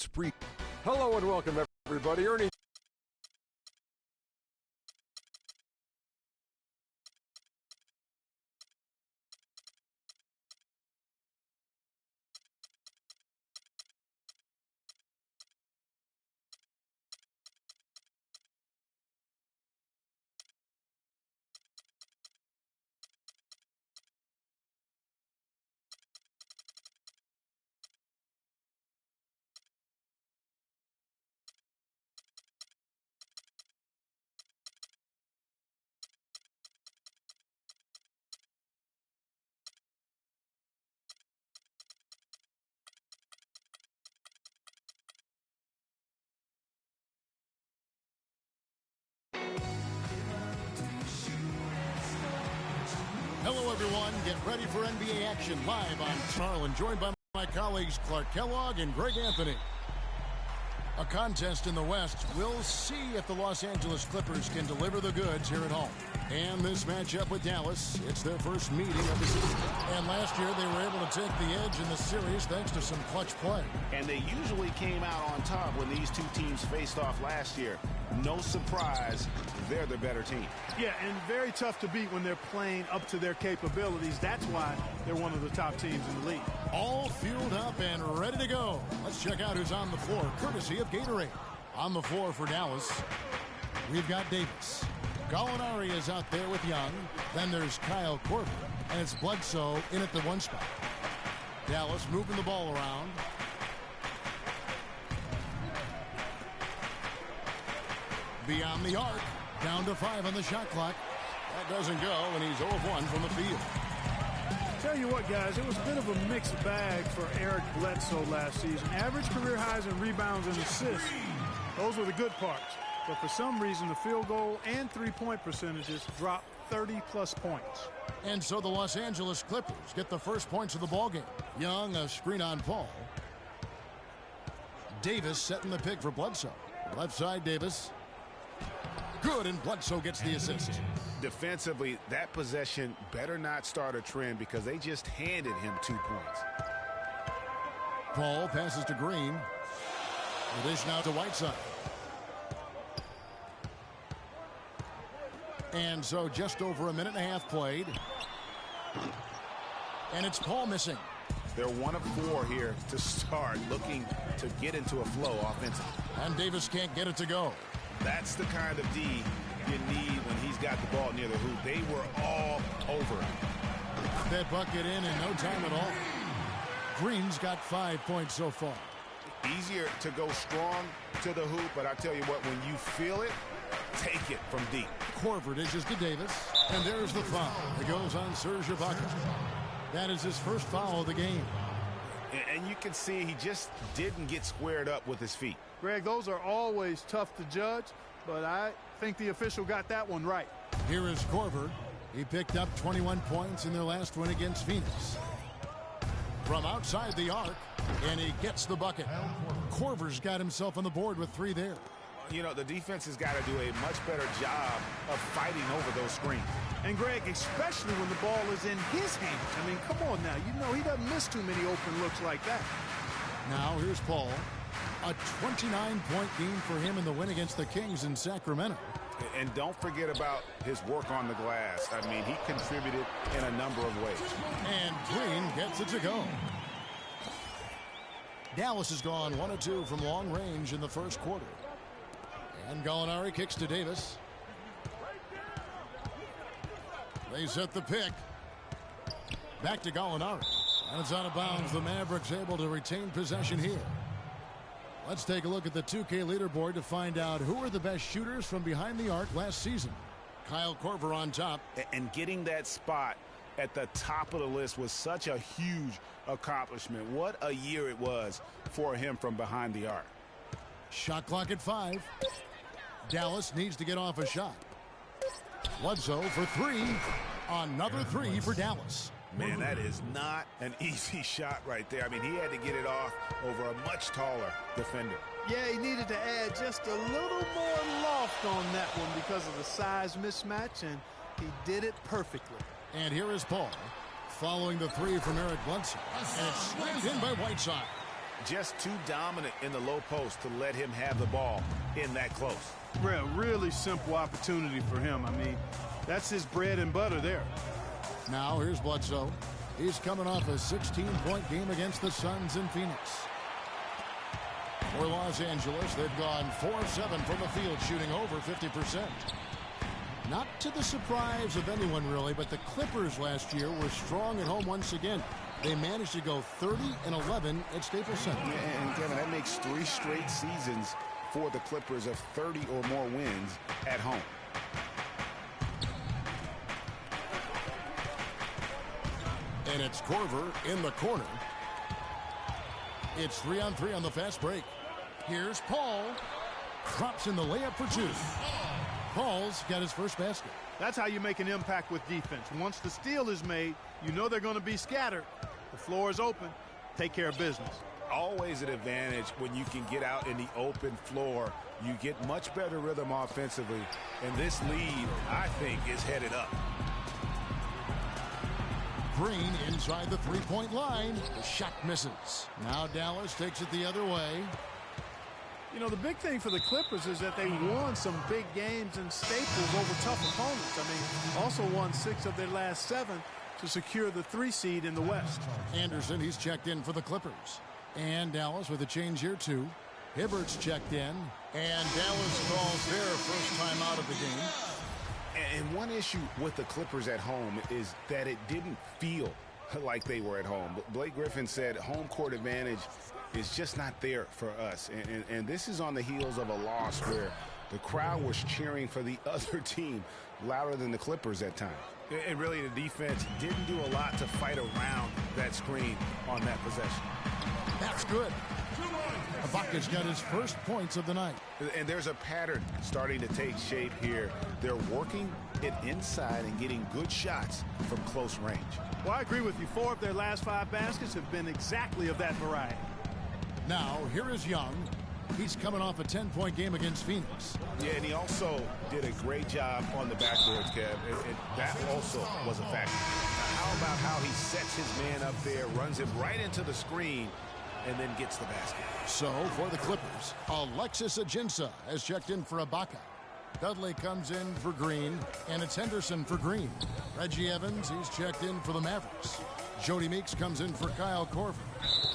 Spree. Hello and welcome, everybody. Ernie. Hello, everyone. Get ready for NBA action live on Charlin, joined by my colleagues Clark Kellogg and Greg Anthony. A contest in the West. We'll see if the Los Angeles Clippers can deliver the goods here at home. And this matchup with Dallas, it's their first meeting of the season. And last year, they were able to take the edge in the series thanks to some clutch play. And they usually came out on top when these two teams faced off last year. No surprise, they're the better team. Yeah, and very tough to beat when they're playing up to their capabilities. That's why they're one of the top teams in the league. All fueled up and ready to go. Let's check out who's on the floor, courtesy of Gatorade. On the floor for Dallas, we've got Davis. Gallinari is out there with Young. Then there's Kyle Korver, and it's Bledsoe in at the one spot. Dallas moving the ball around. Beyond the arc, down to 5 on the shot clock. That doesn't go, and he's 0 of 1 from the field. Tell you what, guys, it was a bit of a mixed bag for Eric Bledsoe last season. Average career highs in rebounds and assists. Those were the good parts. But for some reason, the field goal and three-point percentages dropped 30-plus points. And so the Los Angeles Clippers get the first points of the ballgame. Young, a screen on Paul. Davis setting the pick for Bledsoe. Left side, Davis. Good, and Bledsoe gets the assist. Defensively, that possession better not start a trend because they just handed him 2 points. Paul passes to Green. The dish now to Whiteside. And so just over a minute and a half played. And it's Paul missing. They're 1 of 4 here to start, looking to get into a flow offensively. And Davis can't get it to go. That's the kind of D you need when he's got the ball near the hoop. They were all over him. That bucket in no time at all. Green's got 5 points so far. Easier to go strong to the hoop, but I tell you what, when you feel it, take it from deep. Korver dishes to Davis, and there's the foul. It goes on Serge Ibaka. That is his first foul of the game. And you can see he just didn't get squared up with his feet. Greg, those are always tough to judge, but I think the official got that one right. Here is Korver. He picked up 21 points in their last win against Phoenix. From outside the arc, and he gets the bucket. Korver's got himself on the board with 3 there. You know, the defense has got to do a much better job of fighting over those screens. And, Greg, especially when the ball is in his hands. I mean, come on now. You know he doesn't miss too many open looks like that. Now here's Paul. A 29-point game for him in the win against the Kings in Sacramento. And don't forget about his work on the glass. I mean, he contributed in a number of ways. And Green gets it to go. Dallas has gone 1 of 2 from long range in the first quarter. And Gallinari kicks to Davis. They set the pick. Back to Gallinari. And it's out of bounds. The Mavericks able to retain possession here. Let's take a look at the 2K leaderboard to find out who are the best shooters from behind the arc last season. Kyle Korver on top. And getting that spot at the top of the list was such a huge accomplishment. What a year it was for him from behind the arc. Shot clock at 5. Dallas needs to get off a shot. Bledsoe for 3. Another 3 for Dallas. Man, that is not an easy shot right there. I mean, he had to get it off over a much taller defender. Yeah, he needed to add just a little more loft on that one because of the size mismatch, and he did it perfectly. And here is Paul following the 3 from Eric Bledsoe. And it's slammed in by Whiteside. just too dominant in the low post to let him have the ball in that close. Really simple opportunity for him. I mean, that's his bread and butter there. Now here's Bledsoe. He's coming off a 16-point game against the Suns in Phoenix. For Los Angeles, they've gone 4 of 7 from the field, shooting over 50%. Not to the surprise of anyone, really, but the Clippers last year were strong at home once again. They managed to go 30-11 at Staples Center. Yeah, and Kevin, that makes 3 straight seasons for the Clippers of 30 or more wins at home. And it's Korver in the corner. It's 3-on-3 on the fast break. Here's Paul. Drops in the layup for 2. Paul's got his first basket. That's how you make an impact with defense. Once the steal is made, you know they're going to be scattered. The floor is open. Take care of business. Always an advantage when you can get out in the open floor. You get much better rhythm offensively. And this lead, I think, is headed up. Green inside the three-point line. The shot misses. Now Dallas takes it the other way. You know, the big thing for the Clippers is that they won some big games in Staples over tough opponents. I mean, also won 6 of their last 7 to secure the 3 seed in the West. Anderson, he's checked in for the Clippers. And Dallas with a change here, too. Hibbert's checked in. And Dallas calls their first time out of the game. And one issue with the Clippers at home is that it didn't feel like they were at home. But Blake Griffin said home court advantage is just not there for us. And this is on the heels of a loss where the crowd was cheering for the other team louder than the Clippers at times. And really, the defense didn't do a lot to fight around that screen on that possession. That's good. Ibaka's got his first points of the night. And there's a pattern starting to take shape here. They're working it inside and getting good shots from close range. Well, I agree with you. 4 of their last 5 baskets have been exactly of that variety. Now, here is Young. He's coming off a 10-point game against Phoenix. Yeah, and he also did a great job on the backboards, Kev. That also was a factor. Now, how about how he sets his man up there, runs him right into the screen, and then gets the basket. So, for the Clippers, Alexis Ajinça has checked in for Ibaka. Dudley comes in for Green, and it's Henderson for Green. Reggie Evans, he's checked in for the Mavericks. Jody Meeks comes in for Kyle Korver.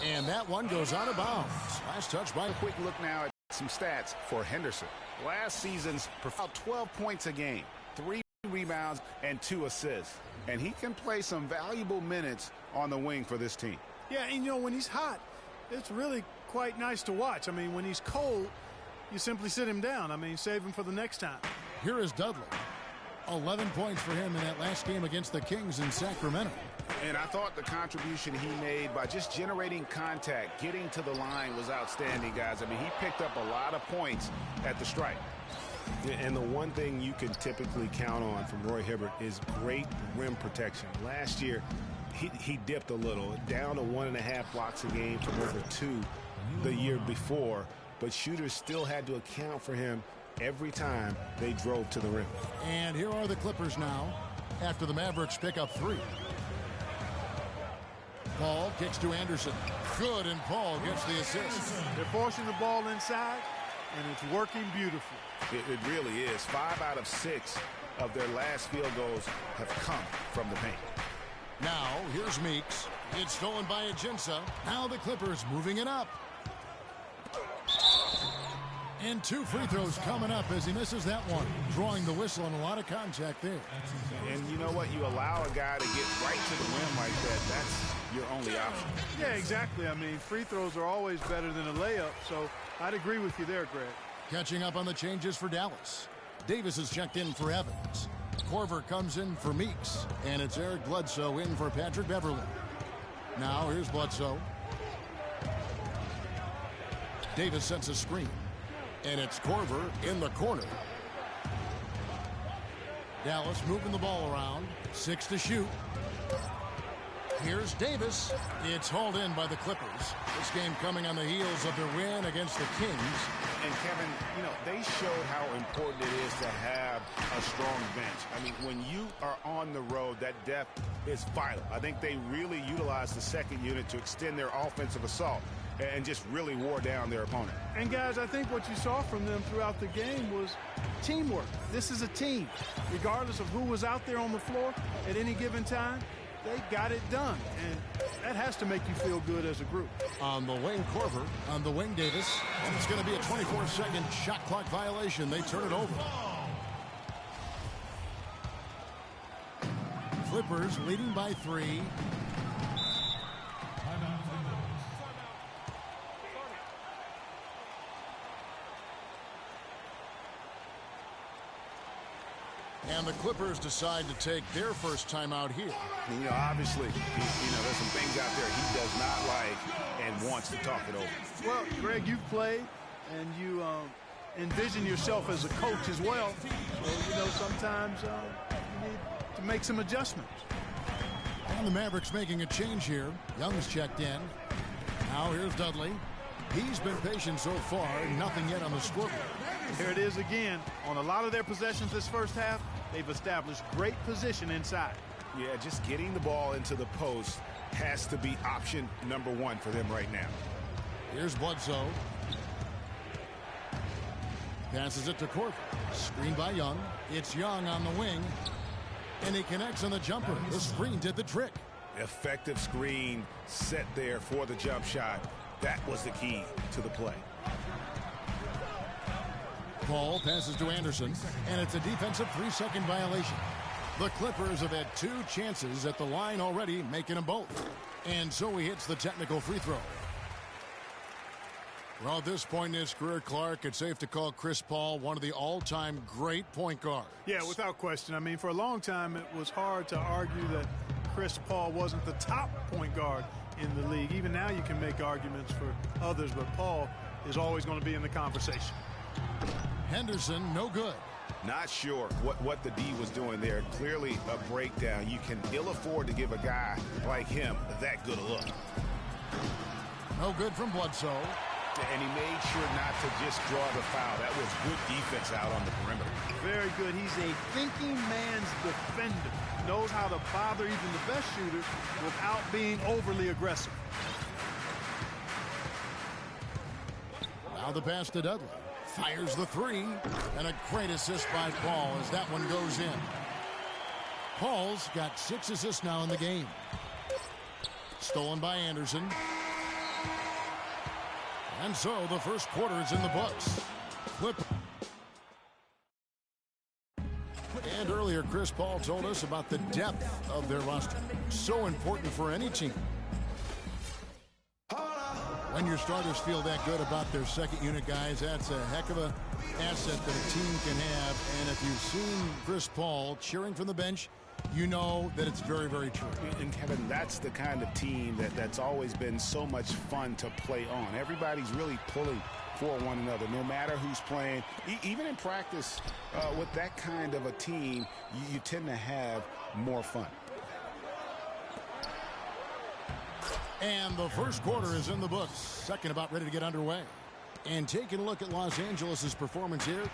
And that one goes out of bounds. Last touch by... A quick look now at some stats for Henderson. Last season's about 12 points a game, 3 rebounds, and 2 assists. And he can play some valuable minutes on the wing for this team. Yeah, and you know, when he's hot, it's really quite nice to watch. I mean, when he's cold, you simply sit him down. I mean, save him for the next time. Here is Dudley. 11 points for him in that last game against the Kings in Sacramento. And I thought the contribution he made by just generating contact, getting to the line was outstanding, guys. I mean, he picked up a lot of points at the stripe. And the one thing you can typically count on from Roy Hibbert is great rim protection. Last year, he dipped a little, down to 1.5 blocks a game from over 2 the year before. But shooters still had to account for him every time they drove to the rim. And here are the Clippers now after the Mavericks pick up 3. Paul kicks to Anderson. Good, and Paul gets the assist. They're forcing the ball inside, and it's working beautifully. It really is. 5 out of 6 of their last field goals have come from the paint. Now, here's Meeks. It's stolen by Ajinça. Now the Clippers moving it up. And 2 free throws coming up as he misses that one. Drawing the whistle and a lot of contact there. And you know what? You allow a guy to get right to the rim like that. That's your only option. Yeah, exactly. I mean, free throws are always better than a layup, so I'd agree with you there, Greg. Catching up on the changes for Dallas. Davis is checked in for Evans. Korver comes in for Meeks. And it's Eric Bledsoe in for Patrick Beverley. Now here's Bledsoe. Davis sets a screen. And it's Korver in the corner. Dallas moving the ball around. 6 to shoot. Here's Davis. It's hauled in by the Clippers. This game coming on the heels of their win against the Kings. And Kevin, you know, they showed how important it is to have a strong bench. I mean, when you are on the road, that depth is vital. I think they really utilized the second unit to extend their offensive assault. and just really wore down their opponent. And, guys, I think what you saw from them throughout the game was teamwork. This is a team. Regardless of who was out there on the floor at any given time, they got it done. And that has to make you feel good as a group. On the wing, Korver. On the wing, Davis. And it's going to be a 24-second shot clock violation. They turn it over. Clippers leading by 3. And the Clippers decide to take their first timeout here. And, obviously, there's some things out there he does not like and wants to talk it over. Well, Greg, you've played, and you envision yourself as a coach as well. So, sometimes you need to make some adjustments. And the Mavericks making a change here. Young's checked in. Now here's Dudley. He's been patient so far. Nothing yet on the scoreboard. Here it is again. On a lot of their possessions this first half, they've established great position inside. Yeah, just getting the ball into the post has to be option number 1 for them right now. Here's Bledsoe. Passes it to Korver. Screen by Young. It's Young on the wing. And he connects on the jumper. The screen did the trick. Effective screen set there for the jump shot. That was the key to the play. Paul passes to Anderson, and it's a defensive 3-second violation. The Clippers have had 2 chances at the line already, making them both. And so he hits the technical free throw. Well, at this point in his career, Clark, it's safe to call Chris Paul one of the all-time great point guards. Yeah, without question. I mean, for a long time, it was hard to argue that Chris Paul wasn't the top point guard in the league. Even now you can make arguments for others, but Paul is always going to be in the conversation. Henderson, no good. Not sure what the D was doing there. Clearly a breakdown. You can ill afford to give a guy like him that good a look. No good from Bledsoe. And he made sure not to just draw the foul. That was good defense out on the perimeter. Very good. He's a thinking man's defender. Knows how to bother even the best shooters without being overly aggressive. Now the pass to Dudley. Fires the 3. And a great assist by Paul as that one goes in. Paul's got 6 assists now in the game. Stolen by Anderson. And so the first quarter is in the books. And earlier, Chris Paul told us about the depth of their roster. So important for any team. When your starters feel that good about their second unit guys, that's a heck of an asset that a team can have. And if you've seen Chris Paul cheering from the bench, you know that it's very, very true. And Kevin, that's the kind of team that's always been so much fun to play on. Everybody's really pulling for one another, no matter who's playing. Even in practice, with that kind of a team, you tend to have more fun. And the first quarter is in the books. Second about ready to get underway. And taking a look at Los Angeles' performance here,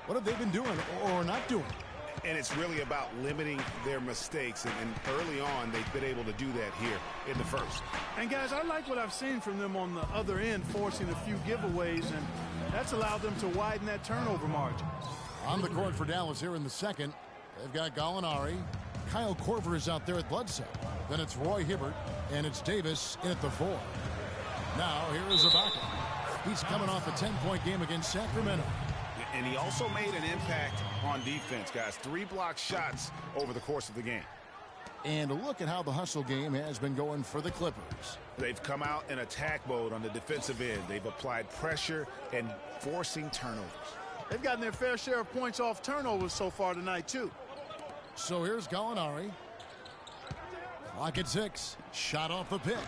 what have they been doing or not doing? And it's really about limiting their mistakes. And early on, they've been able to do that here in the first. And, guys, I like what I've seen from them on the other end, forcing a few giveaways, and that's allowed them to widen that turnover margin. On the court for Dallas here in the second, they've got Gallinari. Kyle Korver is out there at Bledsoe. Then it's Roy Hibbert, and it's Davis in at the 4. Now, here is Ibaka. He's coming off a 10-point game against Sacramento. And he also made an impact on defense, guys. 3 block shots over the course of the game. And look at how the hustle game has been going for the Clippers. They've come out in attack mode on the defensive end. They've applied pressure and forcing turnovers. They've gotten their fair share of points off turnovers so far tonight, too. So here's Gallinari. Clock at 6. Shot off the pick.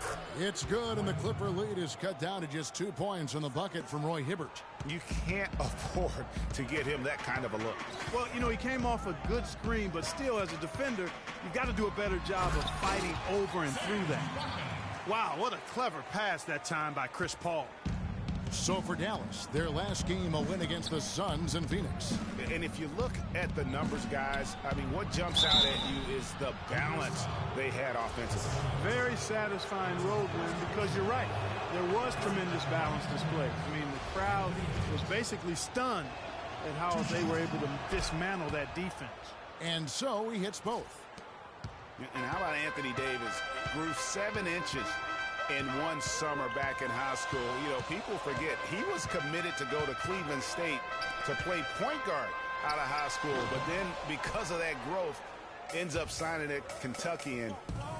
It's good, and the Clipper lead is cut down to just 2 points on the bucket from Roy Hibbert. You can't afford to get him that kind of a look. Well, he came off a good screen, but still, as a defender, you've got to do a better job of fighting over and through that. Wow, what a clever pass that time by Chris Paul. So for Dallas, their last game a win against the Suns in Phoenix. And if you look at the numbers, guys, I mean, what jumps out at you is the balance they had offensively. Very satisfying road win because you're right. There was tremendous balance displayed. I mean, the crowd was basically stunned at how they were able to dismantle that defense. And so he hits both. And how about Anthony Davis? Grew 7 inches in one summer back in high school. You know, people forget he was committed to go to Cleveland State to play point guard out of high school. But then because of that growth, ends up signing at Kentucky, and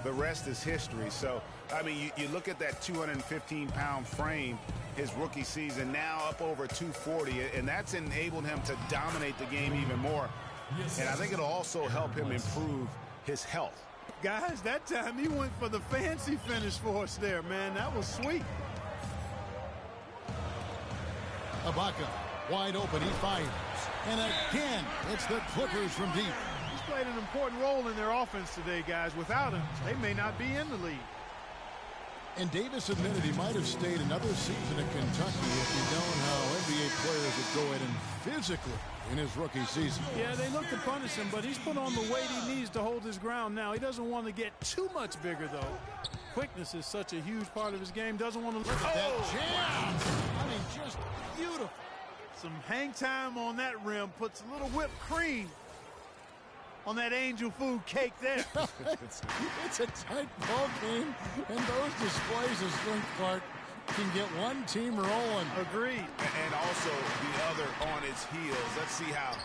the rest is history. So, I mean, you look at that 215-pound frame, his rookie season, now up over 240, and that's enabled him to dominate the game even more. And I think it'll also help him improve his health. Guys, that time he went for the fancy finish for us there, man. That was sweet. Ibaka, wide open, he fires. And again, it's the Clippers from deep. He's played an important role in their offense today, guys. Without him, they may not be in the league. And Davis admitted he might have stayed another season at Kentucky if he'd known how NBA players would go at him physically in his rookie season. Yeah, they look to punish him, but he's put on the weight he needs to hold his ground now. He doesn't want to get too much bigger, though. Quickness is such a huge part of his game. Doesn't want to look at that jam. I mean, just beautiful. Some hang time on that rim puts a little whipped cream on that angel food cake there. it's a tight ball game, and those displays of strength, Clark, can get one team rolling. Agreed. And also the other on its heels. Let's see how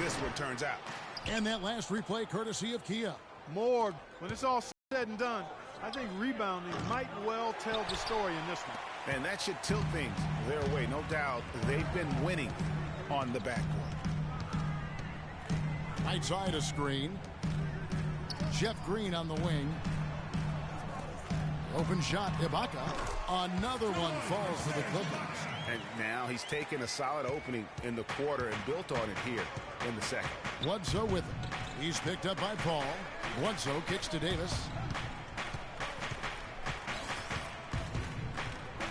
this one turns out. And that last replay courtesy of Kia. More, when it's all said and done, I think rebounding might well tell the story in this one. And that should tilt things their way. No doubt they've been winning on the backcourt. Right side a screen. Jeff Green on the wing. Open shot, Ibaka. Another one falls for the Clippers. And now he's taken a solid opening in the quarter and built on it here in the second. Bledsoe with it. He's picked up by Paul. Bledsoe kicks to Davis.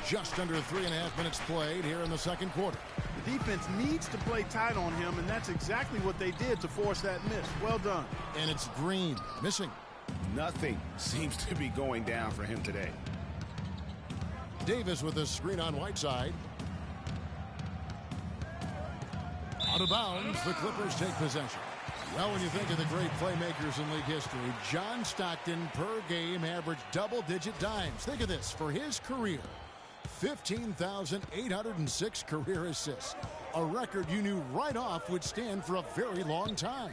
Just under 3.5 minutes played here in the second quarter. The defense needs to play tight on him, and that's exactly what they did to force that miss. Well done. And it's Green missing. Nothing seems to be going down for him today. Davis with a screen on Whiteside. Out of bounds, the Clippers take possession. Well, when you think of the great playmakers in league history, John Stockton per game averaged double-digit dimes. Think of this. For his career, 15,806 career assists. A record you knew right off would stand for a very long time.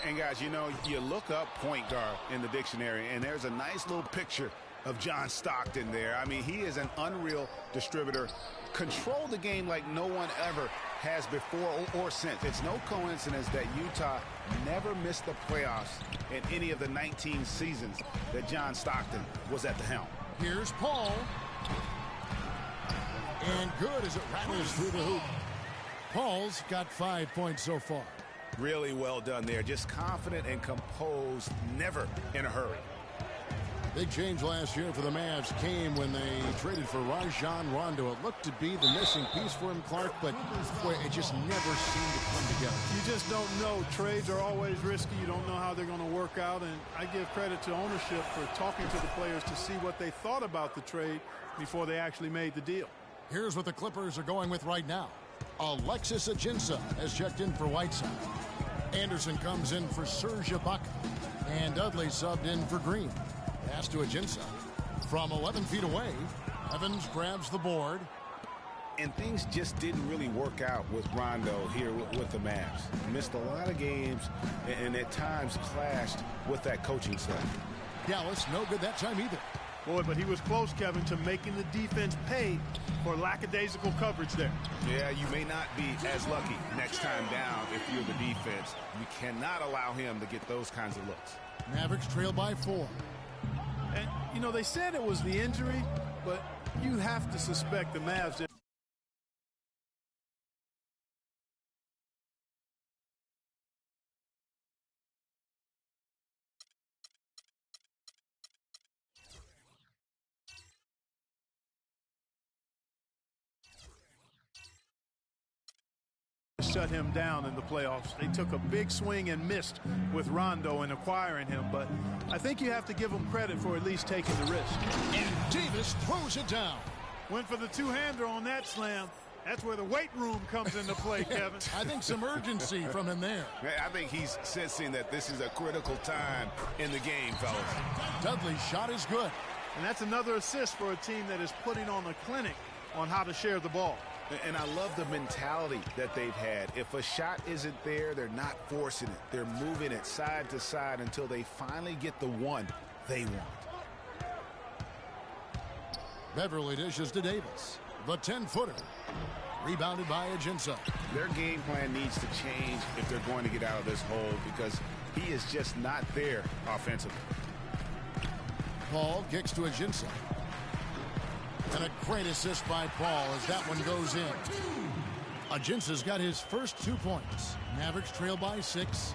And guys, you know, you look up point guard in the dictionary, and there's a nice little picture of John Stockton there. I mean, he is an unreal distributor. Control the game like no one ever has before or since. It's no coincidence that Utah never missed the playoffs in any of the 19 seasons that John Stockton was at the helm. Here's Paul. And good as it rattles through the hoop. Paul's got 5 points so far. Really well done there. Just confident and composed, never in a hurry. Big change last year for the Mavs came when they traded for Rajon Rondo. It looked to be the missing piece for him, Clark, but boy, it just never seemed to come together. You just don't know. Trades are always risky. You don't know how they're going to work out, and I give credit to ownership for talking to the players to see what they thought about the trade before they actually made the deal. Here's what the Clippers are going with right now. Alexis Ajinça has checked in for Whiteside. Anderson comes in for Serge Ibaka. And Dudley subbed in for Green. Pass to Ajinça. From 11 feet away, Evans grabs the board. And things just didn't really work out with Rondo here with the Mavs. Missed a lot of games and at times clashed with that coaching staff. Dallas, no good that time either. Boy, but he was close, Kevin, to making the defense pay for lackadaisical coverage there. Yeah, you may not be as lucky next time down if you're the defense. You cannot allow him to get those kinds of looks. Mavericks trail by 4. And, you know, they said it was the injury, but you have to suspect the Mavs shut him down in the playoffs. They took a big swing and missed with Rondo in acquiring him, but I think you have to give him credit for at least taking the risk. And Davis throws it down. Went for the two-hander on that slam. That's where the weight room comes into play, Kevin. I think some urgency from him there. I think he's sensing that this is a critical time in the game, fellas. Dudley's shot is good. And that's another assist for a team that is putting on a clinic on how to share the ball. And I love the mentality that they've had. If a shot isn't there, they're not forcing it. They're moving it side to side until they finally get the one they want. Beverly dishes to Davis. The 10-footer. Rebounded by Ajinça. Their game plan needs to change if they're going to get out of this hole because he is just not there offensively. Paul kicks to Ajinça. And a great assist by Paul as that one goes in. Ajinça's got his first 2 points. Mavericks trail by 6.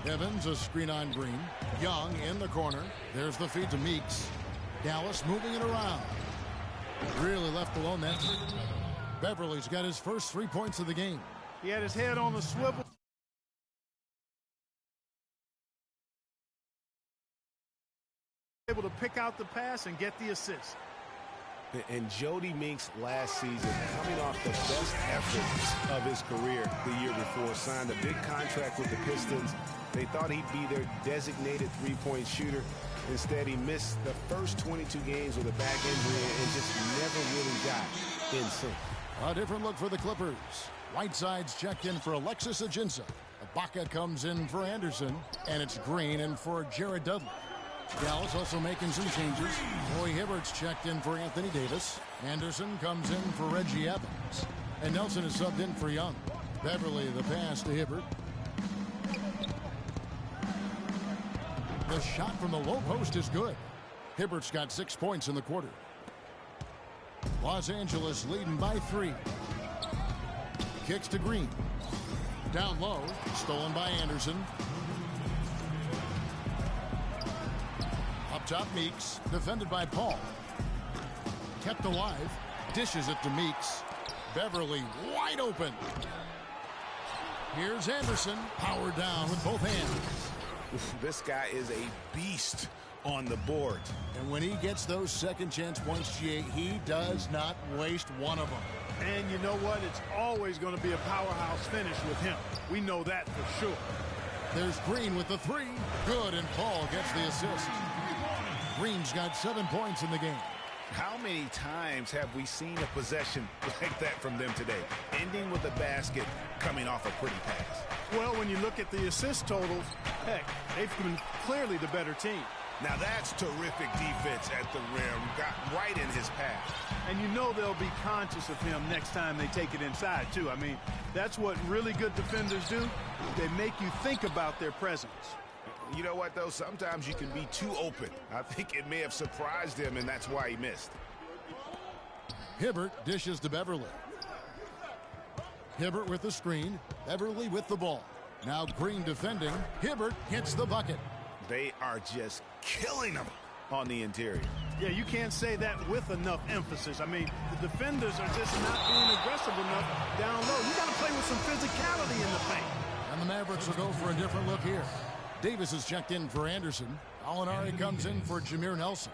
Evans a screen on Green. Young in the corner. There's the feed to Meeks. Dallas moving it around. Really left alone that three. Beverly's got his first 3 points of the game. He had his head on the swivel. Able to pick out the pass and get the assist. And Jody Meeks last season, coming off the best effort of his career the year before, signed a big contract with the Pistons. They thought he'd be their designated three-point shooter. Instead, he missed the first 22 games with a back injury and just never really got in sync. A different look for the Clippers. Whiteside's checked in for Alexis Ajinça. Ibaka comes in for Anderson, and it's Green in for Jared Dudley. Dallas also making some changes. Roy Hibbert's checked in for Anthony Davis. Anderson comes in for Reggie Evans. And Nelson is subbed in for Young. Beverly the pass to Hibbert. The shot from the low post is good. Hibbert's got 6 points in the quarter. Los Angeles leading by 3. Kicks to Green. Down low. Stolen by Anderson. Up top, Meeks. Defended by Paul. Kept alive. Dishes it to Meeks. Beverly wide open. Here's Anderson. Powered down with both hands. This guy is a beast on the board. And when he gets those second chance points, GA, he does not waste one of them. And you know what? It's always going to be a powerhouse finish with him. We know that for sure. There's Green with the 3. Good, and Paul gets the assist. Green's got 7 points in the game. How many times have we seen a possession like that from them today? Ending with a basket, coming off a pretty pass. Well, when you look at the assist totals, heck, they've been clearly the better team. Now that's terrific defense at the rim. Got right in his path. And you know they'll be conscious of him next time they take it inside, too. I mean, that's what really good defenders do. They make you think about their presence. You know what, though? Sometimes you can be too open. I think it may have surprised him, and that's why he missed. Hibbert dishes to Beverly. Hibbert with the screen. Beverly with the ball. Now Green defending. Hibbert hits the bucket. They are just killing them on the interior. Yeah, you can't say that with enough emphasis. I mean, the defenders are just not being aggressive enough down low. You got to play with some physicality in the paint. And the Mavericks will go for a different look here. Davis is checked in for Anderson. Alinari comes in for Jameer Nelson.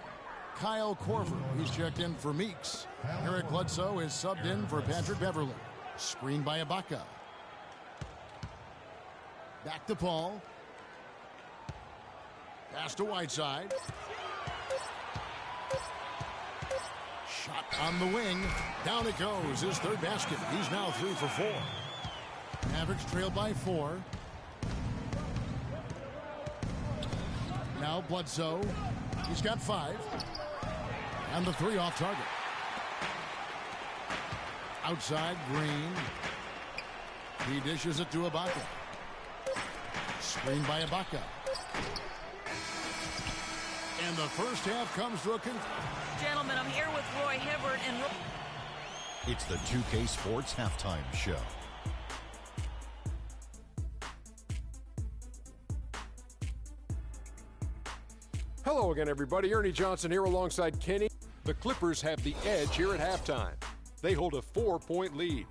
Kyle Korver, he's checked in for Meeks. Eric Bledsoe is subbed in for Patrick Beverly. Screened by Ibaka. Back to Paul. Pass to Whiteside. Shot on the wing. Down it goes. His third basket. He's now 3 for 4. Mavericks trailed by 4. Now Bledsoe. He's got 5. And the 3 off target. Outside, Green. He dishes it to Ibaka. Screened by Ibaka. And the first half comes to a conclusion. Gentlemen, I'm here with Roy Hibbert and... It's the 2K Sports Halftime Show. Hello again, everybody. Ernie Johnson here alongside Kenny. The Clippers have the edge here at halftime. They hold a 4-point lead.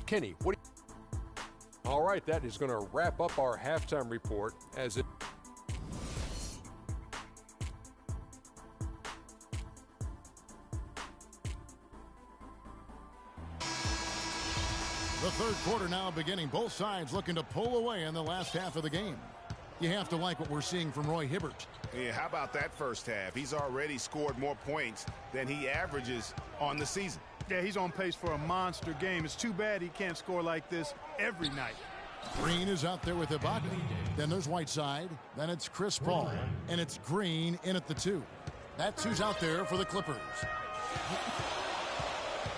Kenny, what do you... All right, that is going to wrap up our halftime report as it... The third quarter now beginning. Both sides looking to pull away in the last half of the game. You have to like what we're seeing from Roy Hibbert. Yeah, how about that first half? He's already scored more points than he averages on the season. Yeah, he's on pace for a monster game. It's too bad he can't score like this every night. Green is out there with Ibaka. Then there's Whiteside. Then it's Chris Paul. And it's Green in at the 2. That's who's out there for the Clippers.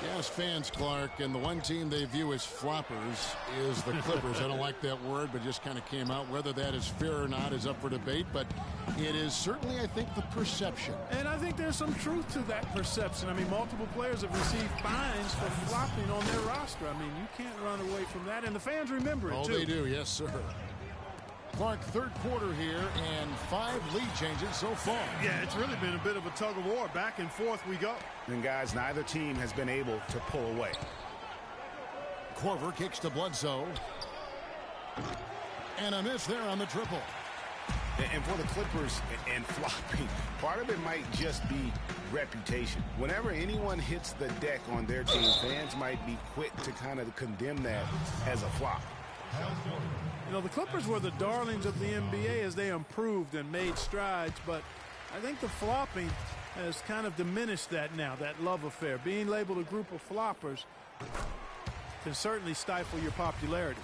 Yes, fans, Clark, and the one team they view as floppers is the Clippers. I don't like that word, but just kind of came out. Whether that is fair or not is up for debate, but it is certainly, I think, the perception. And I think there's some truth to that perception. I mean, multiple players have received fines for flopping on their roster. I mean, you can't run away from that, and the fans remember it, too. Oh, they do, yes, sir. Clark, third quarter here, and 5 lead changes so far. Yeah, it's really been a bit of a tug of war. Back and forth we go. And, guys, neither team has been able to pull away. Korver kicks to Bledsoe. And a miss there on the triple. And for the Clippers and flopping, part of it might just be reputation. Whenever anyone hits the deck on their team, fans might be quick to kind of condemn that as a flop. You know, the Clippers were the darlings of the NBA as they improved and made strides, but I think the flopping has kind of diminished that now, that love affair. Being labeled a group of floppers can certainly stifle your popularity.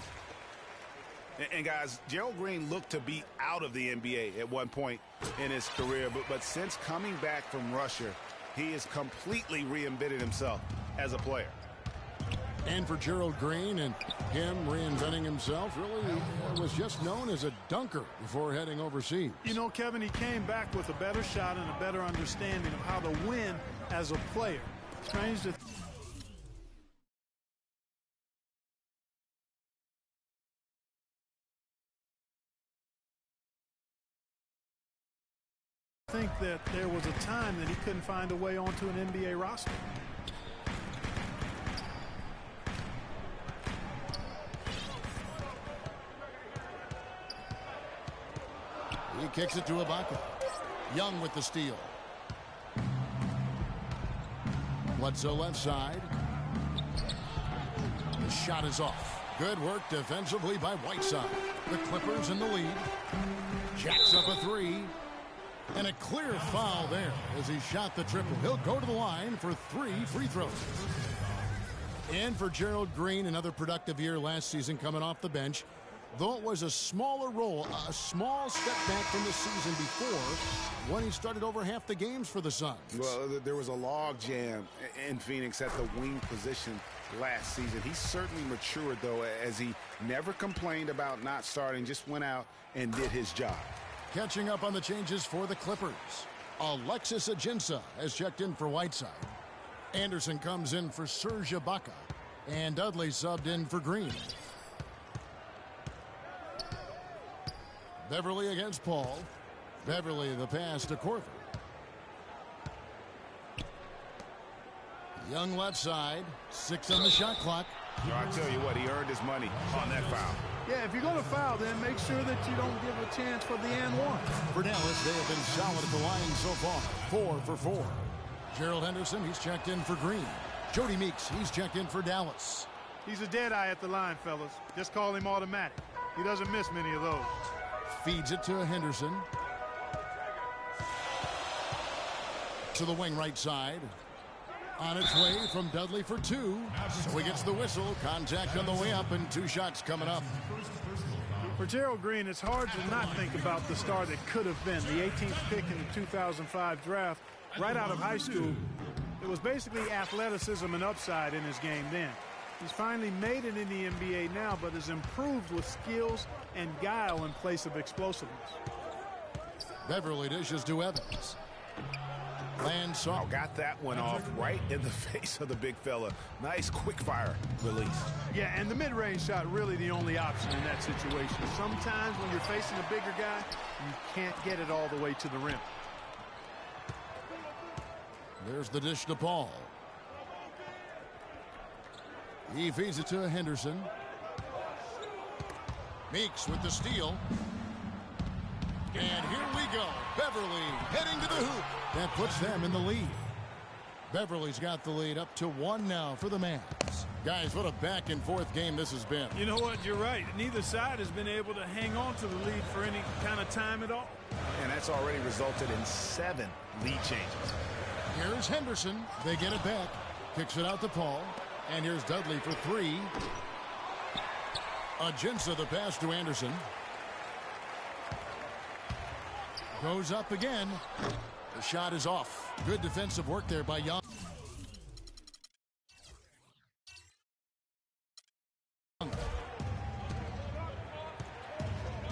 And guys, Gerald Green looked to be out of the NBA at one point in his career, but since coming back from Russia, he has completely reinvented himself as a player. And for Gerald Green and him reinventing himself, really was just known as a dunker before heading overseas. You know, Kevin, he came back with a better shot and a better understanding of how to win as a player. Strange to think that there was a time that he couldn't find a way onto an NBA roster. He kicks it to Ibaka. Young with the steal. Bledsoe left side. The shot is off. Good work defensively by Whiteside. The Clippers in the lead. Jacks up a 3. And a clear foul there as he shot the triple. He'll go to the line for 3 free throws. And for Gerald Green, another productive year last season coming off the bench. Though it was a smaller role, a small step back from the season before when he started over half the games for the Suns. Well, there was a log jam in Phoenix at the wing position last season. He certainly matured, though, as he never complained about not starting, just went out and did his job. Catching up on the changes for the Clippers. Alexis Ajinça has checked in for Whiteside. Anderson comes in for Serge Ibaka. And Dudley subbed in for Green. Beverly against Paul. Beverly the pass to Korver. Young left side. 6 on the shot clock. I tell you what, he earned his money on that foul. Yeah, if you're going to foul, then make sure that you don't give a chance for the and one. For Dallas, they have been solid at the line so far. 4 for 4. Gerald Henderson, he's checked in for Green. Jody Meeks, he's checked in for Dallas. He's a dead eye at the line, fellas. Just call him automatic. He doesn't miss many of those. Feeds it to Henderson. To the wing right side. On its way from Dudley for 2. So he gets the whistle. Contact on the way up and 2 shots coming up. For Gerald Green, it's hard to not think about the star that could have been. The 18th pick in the 2005 draft, right out of high school. It was basically athleticism and upside in his game then. He's finally made it in the NBA now, but has improved with skills and guile in place of explosiveness. Beverly dishes to Evans. Got that one off right in the face of the big fella. Nice quick fire release. Yeah, and the mid-range shot really the only option in that situation. Sometimes when you're facing a bigger guy, you can't get it all the way to the rim. There's the dish to Paul. He feeds it to Henderson. Meeks with the steal. And here we go. Beverly heading to the hoop. That puts them in the lead. Beverly's got the lead up to 1 now for the Mavs. Guys, what a back and forth game this has been. You know what? You're right. Neither side has been able to hang on to the lead for any kind of time at all. And that's already resulted in 7 lead changes. Here's Henderson. They get it back. Kicks it out to Paul. And here's Dudley for 3. Ajinça the pass to Anderson. Goes up again. The shot is off. Good defensive work there by Young.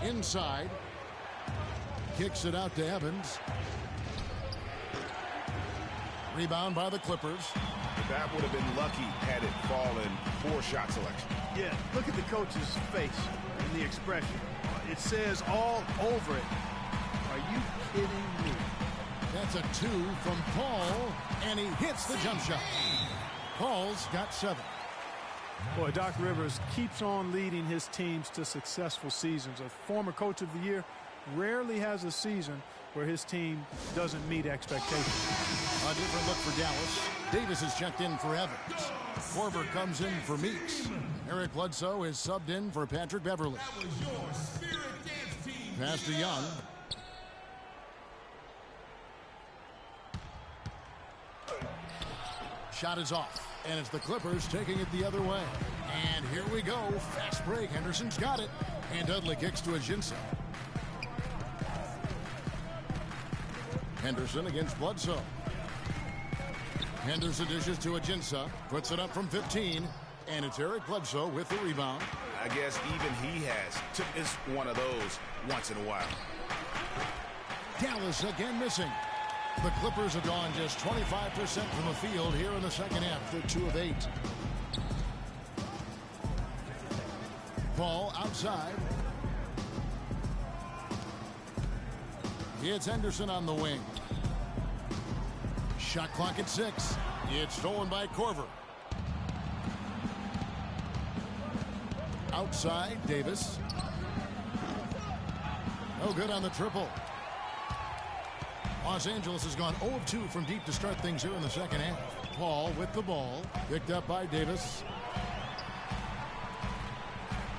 Inside. Kicks it out to Evans. Rebound by the Clippers. That would have been lucky had it fallen. Poor shot selection. Yeah, look at the coach's face and the expression. It says all over it. Are you kidding me? That's a 2 from Paul, and he hits the jump shot. Paul's got 7. Boy, Doc Rivers keeps on leading his teams to successful seasons. A former coach of the year rarely has a season where his team doesn't meet expectations. A different look for Dallas. Davis is checked in for Evans. Korver comes in for Meeks. Eric Bledsoe is subbed in for Patrick Beverly. Pass to Young. Shot is off, and it's the Clippers taking it the other way. And here we go. Fast break. Henderson's got it. And Dudley kicks to Ajinça. Henderson against Bledsoe. Henderson dishes to Ajinça. Puts it up from 15. And it's Eric Bledsoe with the rebound. I guess even he has took this one of those once in a while. Dallas again missing. The Clippers have gone just 25% from the field here in the second half. They're 2 of 8. Ball outside. It's Henderson on the wing. Shot clock at 6. It's stolen by Korver. Outside, Davis. No good on the triple. Los Angeles has gone 0 of 2 from deep to start things here in the second half. Paul with the ball. Picked up by Davis.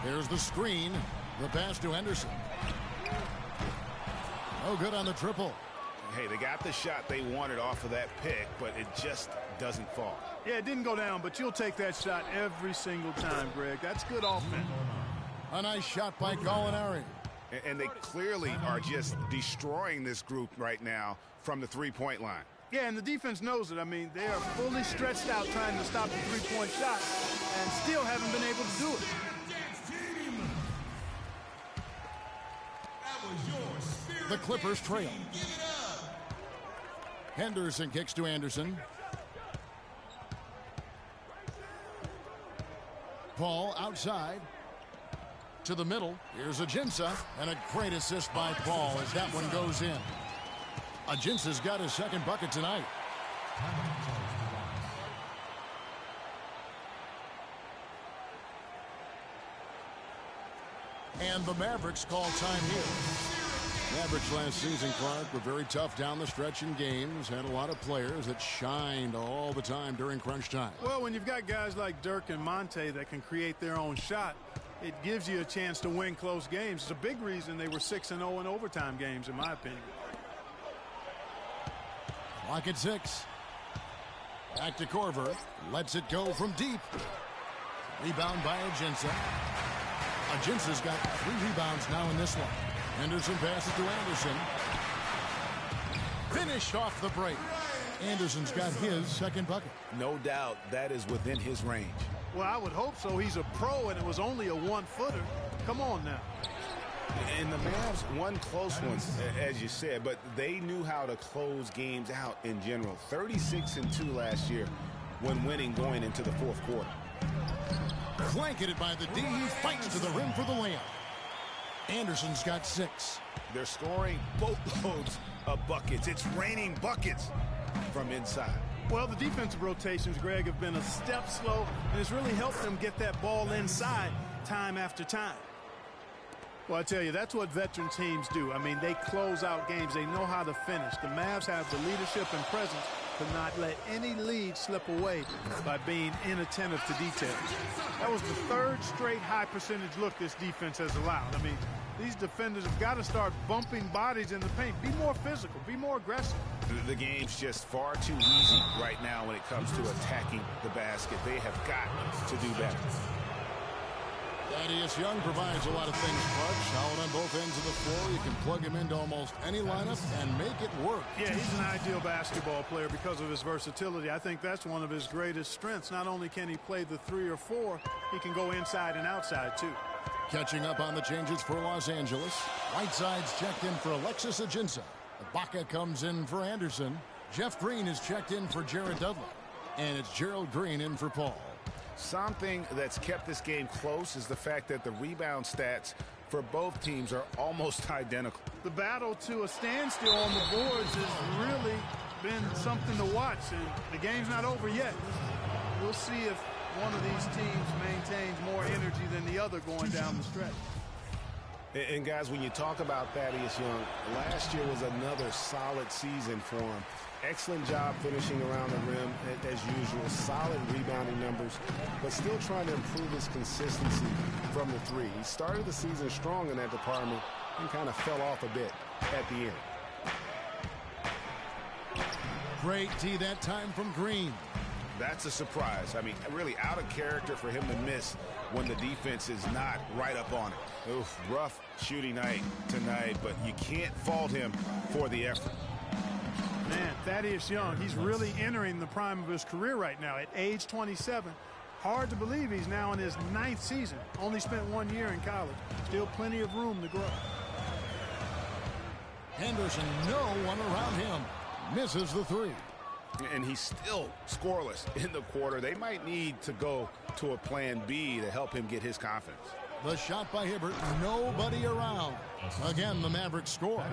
There's the screen. The pass to Henderson. No good on the triple. Hey, they got the shot they wanted off of that pick, but it just doesn't fall. Yeah, it didn't go down, but you'll take that shot every single time, Greg. That's good offense. A nice shot by Gallinari. And they clearly are just destroying this group right now from the three-point line. Yeah, and the defense knows it. I mean, they are fully stretched out trying to stop the three-point shot and still haven't been able to do it. The Clippers trail. Henderson kicks to Anderson. Paul outside. To the middle. Here's Ajinça. And a great assist by Paul as that one goes in. Ajinça's got his second bucket tonight. And the Mavericks call time here. Mavericks last season, Clark, were very tough down the stretch in games. Had a lot of players that shined all the time during crunch time. Well, when you've got guys like Dirk and Monte that can create their own shot, it gives you a chance to win close games. It's a big reason they were 6-0 in overtime games, in my opinion. Clock at 6. Back to Korver. Lets it go from deep. Rebound by Ajinça. Ajinça's got 3 rebounds now in this one. Henderson passes to Anderson. Finished off the break. Anderson's got his second bucket. No doubt that is within his range. Well, I would hope so. He's a pro, and it was only a one-footer. Come on now. And the Mavs won close ones, as you said, but they knew how to close games out in general. 36-2 last year when winning going into the fourth quarter. Blanketed by the D. He fights to the rim for the layup. Anderson's got 6. They're scoring boatloads of buckets. It's raining buckets from inside. Well, the defensive rotations, Greg, have been a step slow, and it's really helped them get that ball inside time after time. Well, I tell you, that's what veteran teams do. I mean, they close out games. They know how to finish. The Mavs have the leadership and presence to not let any lead slip away by being inattentive to details. That was the third straight high percentage look this defense has allowed. I mean, these defenders have got to start bumping bodies in the paint. Be more physical. Be more aggressive. The game's just far too easy right now when it comes to attacking the basket. They have got to do better. Thaddeus Young provides a lot of things, Clark. Solid on both ends of the floor. You can plug him into almost any lineup and make it work. Yeah, he's an ideal basketball player because of his versatility. I think that's one of his greatest strengths. Not only can he play the 3 or 4, he can go inside and outside, too. Catching up on the changes for Los Angeles. Whiteside's checked in for Alexis Ajinça. Ibaka comes in for Anderson. Jeff Green is checked in for Jared Dudley. And it's Gerald Green in for Paul. Something that's kept this game close is the fact that the rebound stats for both teams are almost identical. The battle to a standstill on the boards has really been something to watch, and the game's not over yet. We'll see if one of these teams maintains more energy than the other going down the stretch. And guys, when you talk about Thaddeus Young, last year was another solid season for him. Excellent job finishing around the rim as usual. Solid rebounding numbers, but still trying to improve his consistency from the 3. He started the season strong in that department and kind of fell off a bit at the end. Great D that time from Green. That's a surprise. I mean, really out of character for him to miss when the defense is not right up on it. Oof, rough shooting night tonight, but you can't fault him for the effort. Man, Thaddeus Young, he's really entering the prime of his career right now at age 27. Hard to believe he's now in his 9th season. Only spent 1 year in college. Still plenty of room to grow. Henderson, no one around him. Misses the 3. And he's still scoreless in the quarter. They might need to go to a plan B to help him get his confidence. The shot by Hibbert, nobody around. Again, the Mavericks score.